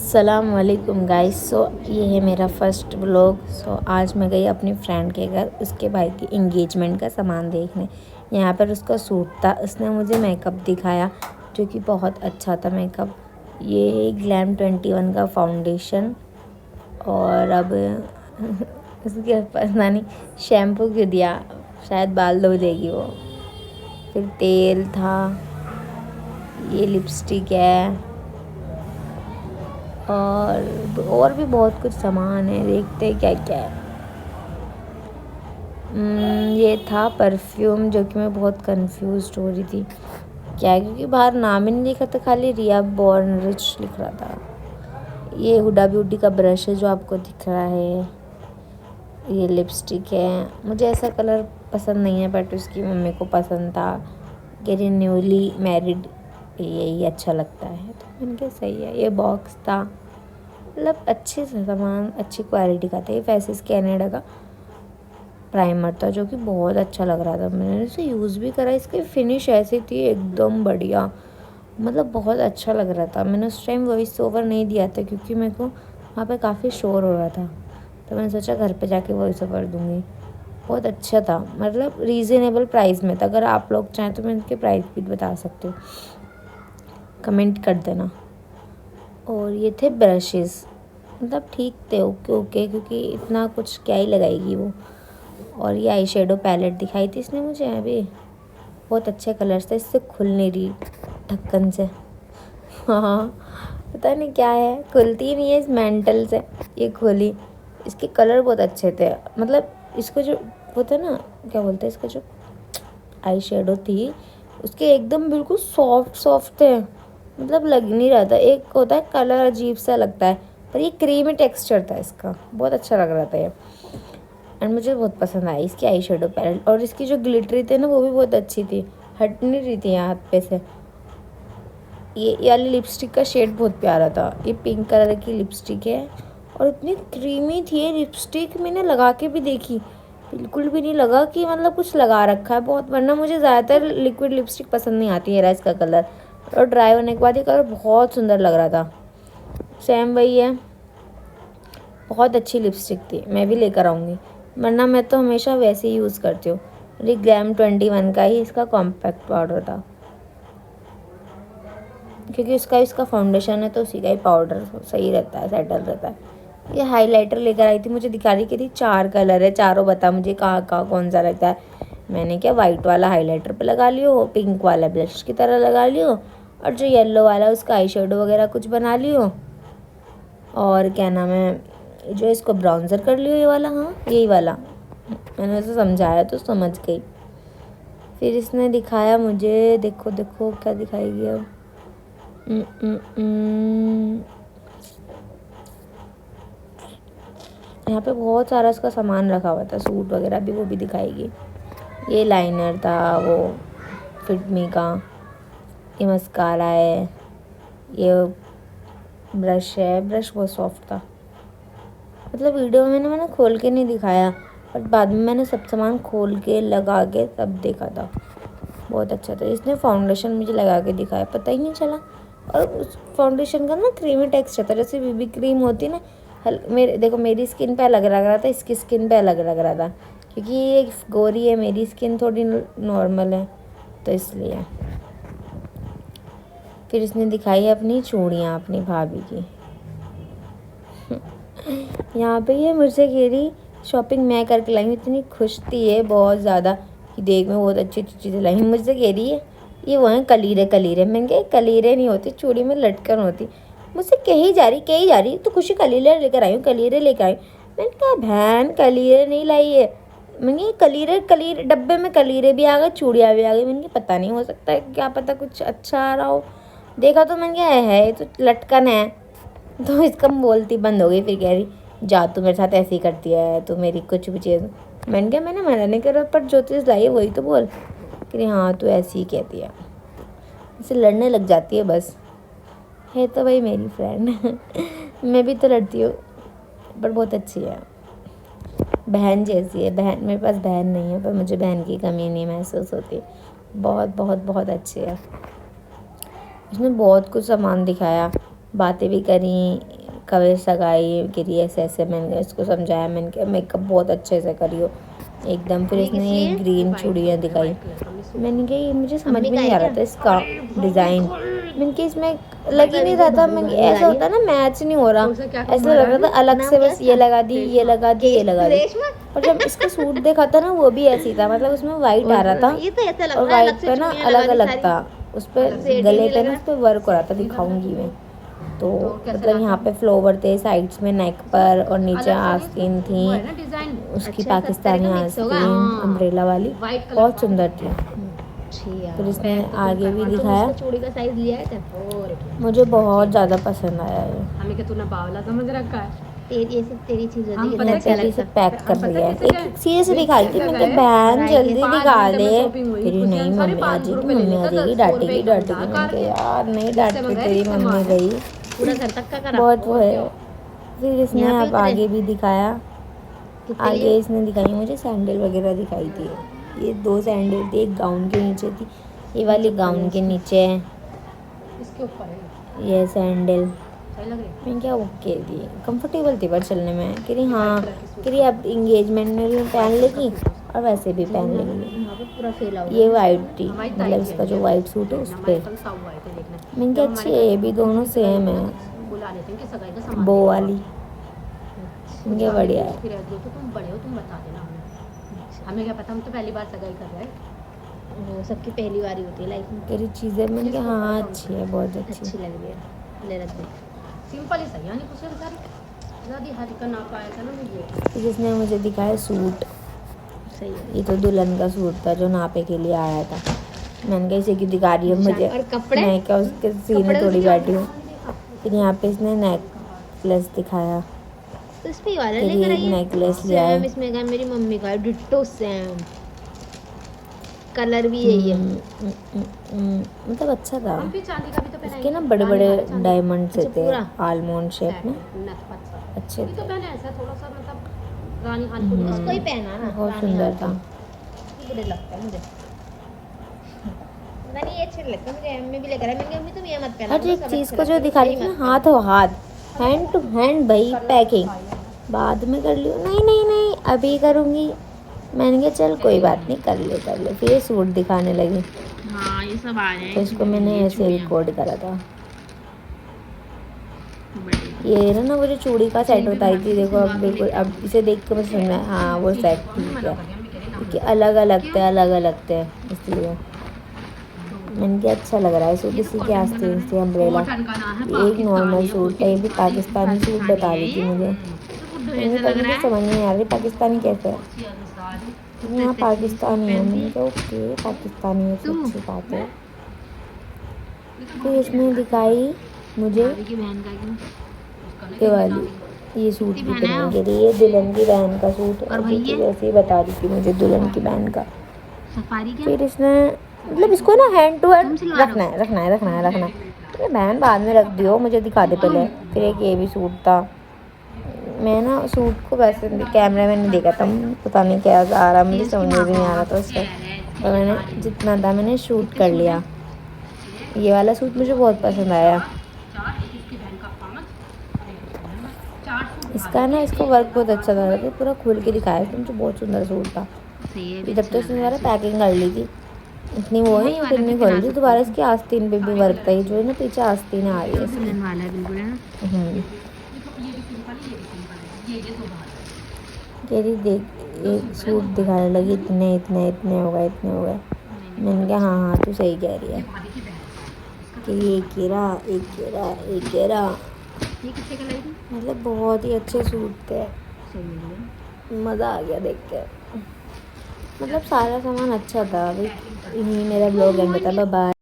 अस्सलाम वालेकुम गाइस। ये है मेरा फर्स्ट व्लॉग। आज मैं गई अपनी फ्रेंड के घर उसके भाई की इंगेजमेंट का सामान देखने। यहाँ पर उसका सूट था, उसने मुझे मेकअप दिखाया जो कि बहुत अच्छा था मेकअप। ये Glam21 का फाउंडेशन और अब उसके पता नहीं शैम्पू क्यों दिया, शायद बाल धो देगी वो। फिर तेल था, ये लिपस्टिक है और भी बहुत कुछ सामान है, देखते हैं क्या क्या है। ये था परफ्यूम जो कि मैं बहुत कंफ्यूज हो रही थी क्या है, क्योंकि बाहर नाम ही नहीं लिखा था, खाली रिया बॉर्न रिच लिख रहा था। ये हुडा ब्यूटी का ब्रश है जो आपको दिख रहा है। ये लिपस्टिक है, मुझे ऐसा कलर पसंद नहीं है बट उसकी मम्मी को पसंद था कि न्यूली मैरिड यही अच्छा लगता है, तो मैंने कहा सही है। ये बॉक्स था, मतलब अच्छे से सामान अच्छी क्वालिटी का था। ये फैसेस कैनेडा का प्राइमर था जो कि बहुत अच्छा लग रहा था, मैंने इसे यूज़ भी करा। इसकी फिनिश ऐसी थी एकदम बढ़िया, मतलब बहुत अच्छा लग रहा था। मैंने उस टाइम वॉइस ओवर नहीं दिया था क्योंकि मेरे को वहाँ पे काफ़ी शोर हो रहा था, तो मैंने सोचा घर पे जाके वॉइस ओवर दूँगी। बहुत अच्छा था, मतलब रीज़नेबल प्राइस में था। अगर आप लोग चाहें तो मैं इनके प्राइस भी बता सकती हूँ, कमेंट कर देना। और ये थे ब्रशेस, मतलब ठीक थे, ओके ओके, क्योंकि इतना कुछ क्या ही लगाएगी वो। और ये आई शेडो पैलेट दिखाई थी इसने मुझे अभी, बहुत अच्छे कलर्स थे, इससे खुल नहीं रही ढक्कन से। हाँ पता नहीं क्या है, खुलती नहीं है इस मेंटल से। ये खोली, इसके कलर बहुत अच्छे थे, मतलब इसको जो वो था ना, क्या बोलते हैं इसका, जो आई शेडो थी उसके एकदम बिल्कुल सॉफ्ट सॉफ्ट थे, मतलब लग नहीं रहा था। एक होता है कलर अजीब सा लगता है, पर ये क्रीमी टेक्सचर था इसका, बहुत अच्छा लग रहा था ये। एंड मुझे बहुत पसंद आई इसकी आई शेडो पैलेट। और इसकी जो ग्लिटरी थी ना वो भी बहुत अच्छी थी, हट नहीं रही थी यहाँ हाथ पे से। ये वाली लिपस्टिक का शेड बहुत प्यारा था, ये पिंक कलर की लिपस्टिक है और इतनी क्रीमी थी ये लिपस्टिक। मैंने लगा के भी देखी, बिल्कुल भी नहीं लगा कि मतलब कुछ लगा रखा है बहुत, वरना मुझे ज़्यादातर लिक्विड लिपस्टिक पसंद नहीं आती है। इसका कलर और ड्राई होने के बाद ये कलर बहुत सुंदर लग रहा था। सेम वही है, बहुत अच्छी लिपस्टिक थी, मैं भी लेकर आऊँगी, वरना मैं तो हमेशा वैसे ही यूज़ करती हूँ। ये Glam21 का ही इसका कॉम्पैक्ट पाउडर था, क्योंकि इसका फाउंडेशन है तो उसी का ही पाउडर सही रहता है, सेटल रहता है। ये हाइलाइटर लेकर आई थी, मुझे दिखा रही कि थी 4 कलर है, चारों बता मुझे कहाँ कहाँ कौन सा लगता है। मैंने क्या वाइट वाला हाइलाइटर पे लगा लियो, पिंक वाला ब्लश की तरह लगा लियो, और जो येलो वाला उसका आई शेडो वगैरह कुछ बना लियो, और क्या नाम है जो इसको ब्राउन्जर कर लियो, ये वाला, हाँ यही वाला। मैंने उसे समझाया तो समझ गई। फिर इसने दिखाया मुझे, देखो देखो क्या दिखाएगी अब। यहाँ पे बहुत सारा इसका सामान रखा हुआ था, सूट वगैरह भी, वो भी दिखाएगी। ये लाइनर था वो फिटमी का, ये मस्कारा है, ये ब्रश है, ब्रश बहुत सॉफ्ट था। मतलब वीडियो में मैंने खोल के नहीं दिखाया, बट बाद में मैंने सब सामान खोल के लगा के सब देखा था, बहुत अच्छा था। इसने फाउंडेशन मुझे लगा के दिखाया, पता ही नहीं चला। और उस फाउंडेशन का ना क्रीमी टेक्सचर था, जैसे बीबी क्रीम होती ना, मेरे देखो मेरी स्किन पे अलग लग रहा था, इसकी स्किन पे अलग लग रहा था, क्योंकि ये गोरी है, मेरी स्किन थोड़ी नॉर्मल है, तो इसलिए। फिर इसने दिखाई अपनी चूड़ियाँ अपनी भाभी की। यहाँ पे ये मुझसे कह रही शॉपिंग मैं करके लाई हूँ, इतनी खुश थी ये बहुत ज़्यादा कि देख मैं बहुत अच्छी अच्छी चीज़ें लाई हूँ। मुझसे कह रही है ये वो हैं कलीरे कलीरे, मैंने कहा कलीरे नहीं होती, चूड़ी में लटकन होती। मुझसे कही जा रही तो खुशी कलीरे लेकर आई हूँ, कलीरे लेकर आई। मैंने कहा बहन कलीरे नहीं लाई है, मैंने कलीरे कलीरे डब्बे में कलीरे भी आ गए, चूड़ियाँ भी आ गई। मैंने कहा पता नहीं, हो सकता है क्या पता कुछ अच्छा आ रहा हो। देखा तो मैंने कहा है ये तो लटकन है, तो इसका बोलती बंद हो गई। फिर कह रही जा तू मेरे साथ ऐसे ही करती है, तू मेरी कुछ भी चीज़। मैंने कहा मैंने मना नहीं करा, पर जो चीज़ लाई है वही तो बोल। कि हाँ तू ऐसी ही कहती है, इससे लड़ने लग जाती है बस। है तो भाई मेरी फ्रेंड मैं भी तो लड़ती हूँ, पर बहुत अच्छी है, बहन जैसी है। बहन, मेरे पास बहन नहीं है पर मुझे बहन की कमी नहीं महसूस होती। बहुत बहुत बहुत अच्छी है। उसने बहुत कुछ सामान दिखाया, बातें भी करी, कवे सगाई गिरी ऐसे ऐसे। मैंने इसको समझाया, मैंने कहा मेकअप बहुत अच्छे से करियो एकदम। फिर इसने ये ग्रीन चूड़ियाँ दिखाई। मैंने कहा ये मुझे समझ में नहीं आ रहा था इसका डिज़ाइन। मैंने कहा इसमें लग ही नहीं रहा था। मैंने ऐसा होता है ना, मैच नहीं हो रहा, ऐसा लग रहा था अलग से बस ये लगा दी, ये लगा दी, ये लगा दी। पर जब इसका सूट देखा था ना, वो भी ऐसी था, मतलब उसमें वाइट आ रहा था और वाइट पे ना अलग अलग था। उस पर गले पे ना उस पर वर्क हो रहा था, दिखाऊंगी मैं। तो मतलब यहाँ पे फ्लावर थे साइड्स में नेक पर, और नीचे आस्तीन थी उसकी पाकिस्तानी आस्तीन अम्ब्रेला वाली, बहुत सुंदर थी। फिर इसने आगे भी दिखाया, चूड़ी का साइज लिया है। मुझे बहुत ज़्यादा पसंद आया है। हमें क्या तूने बावला समझ रखा है? ये सब तेरी चीज़ होती है। मैं से पैक कर दिया है। एक सीरियस दिखाई थी, मैंने बहन जल्दी दिखा दे। फिर नहीं मम्मी आ जाएगी, मम्मी आ जाएगी, डांटेगी डांटेगी। मैंने कहा यार नहीं डांटती, तेरी मम्मी गई पूरा घर तक का करा बहुत वो है। फिर इसने अब आगे भी दिखाया, आगे इसने दिखाई मुझे सैंडल वगैरह दिखाई थी। ये 2 सैंडल थी, एक गाउन के नीचे थी, ये वाली गाउन के नीचे है, इसके ऊपर है ये सैंडल। सही लग रही है। मैं क्या ओके थी, कंफर्टेबल थी पर चलने में। कह रही हाँ, कह रही अब इंगेजमेंट में भी पहन लेगी और वैसे भी पहन लेगी। यहाँ पे पूरा फेल आउट। ये वाइट थी, मतलब इसका जो वाइट सूट है उस पर। मैंने कहा अच्छी है, ये भी दोनों सेम है, बुला लेते हैं कि सगाई का सामान बो वाली। ये बढ़िया है। फिर तुम बड़े हो, तुम बता देना हमें क्या पता, हम तो पहली बार सगाई कर रहे हैं। वो सबकी पहली बार ही होती है लाइफ में। तेरी चीज़ें मैंने कहा हाँ अच्छी है, बहुत अच्छी लग रही है। ले रख दे, सिंपल ही सही है, नहीं कुछ ज़्यादा हर का ना पाया था ना मुझे। फिर इसने मुझे दिखाया सूट, सही है। ये तो दुल्हन का सूट था जो नापे के लिए आया था। मैंने कहा इसे क्यों दिखा रही है मुझे, और कपड़े मैं क्या उसके सीने थोड़ी बैठी हूँ। फिर यहाँ पे इसने नेकलेस दिखाया, तो इस पे वाला फिर लेकर एक आई नेकलेस लिया है। इसमें का मेरी मम्मी का डिट्टो सेम कलर भी यही है। मतलब अच्छा था। चांदी का भी तो इसके ना बड़े बड़े डायमंड से थे, आलमंड शेप में, अच्छे तो थे, मैंने ऐसा थोड़ा सा मतलब रानी खान को उसको ही पहना ना, बहुत सुंदर था। बुरे लगता है मुझे, नहीं ये अच्छा लगता है मुझे। एम में भी लेकर मैंने कहा तुम ये मत पहना। हर एक चीज़ को जो दिखा रही थी ना, हाथ हो हाथ, हैंड टू हैंड भाई, पैकिंग बाद में कर लियो। नहीं नहीं नहीं अभी करूँगी। मैंने कहा चल कोई बात नहीं, कर ले। फिर ये सूट दिखाने लगी। हाँ ये सब आ जाए। तो इसको मैंने ऐसे रिकॉर्ड करा था। ये ना वो जो चूड़ी का सेट होता है थी, देखो अब बिल्कुल, अब इसे देख के मुझे समझ में हाँ वो सेट ठीक है, क्योंकि अलग अलग थे इसलिए। मैंने क्या अच्छा लग रहा है सूट, इसी के आस्तीन से अम्ब्रेला। एक नॉर्मल सूट है, ये भी पाकिस्तानी सूट बता रही थी मुझे। मैंने कहा मुझे समझ नहीं आ रही पाकिस्तानी कैसे है, यहाँ पाकिस्तानी है। मैंने कहा ओके पाकिस्तानी है तो अच्छी बात है। फिर इसने दिखाई मुझे ये वाली, ये सूट भी पहनने के लिए, ये दुल्हन की बहन का सूट है, जैसे ही बता रही थी मुझे दुल्हन की बहन का। फिर इसने मतलब इसको ना हैंड टू हैंड रखना है। तो बहन बाद में रख दियो, मुझे दिखा दे पहले। फिर एक ये भी सूट था। मैं ना सूट को वैसे कैमरे में नहीं देखा था, पता नहीं क्या आ रहा, मुझे समझ में नहीं आ रहा था उससे, तो मैंने जितना था मैंने शूट कर लिया। ये वाला सूट मुझे बहुत पसंद आया। इसका ना इसका वर्क बहुत अच्छा था, पूरा खोल के दिखाया था, मुझे बहुत सुंदर सूट था। जब तक इसने पैकिंग कर ली थी इतनी वो है, फिर नहीं खोल रही दोबारा। इसकी आस्तीन पे भी वर्क था, जो है ना पीछे आस्तीन आ रही है। तेरी देख एक सूट दिखाने लगी, इतने हो गए। मैंने कहा हाँ तू सही कह रही है कि एक केरा मतलब बहुत ही अच्छे सूट थे, मज़ा आ गया देख के। मतलब सारा सामान अच्छा था। अभी यही मेरा ब्लॉग एंड होता है। Bye bye.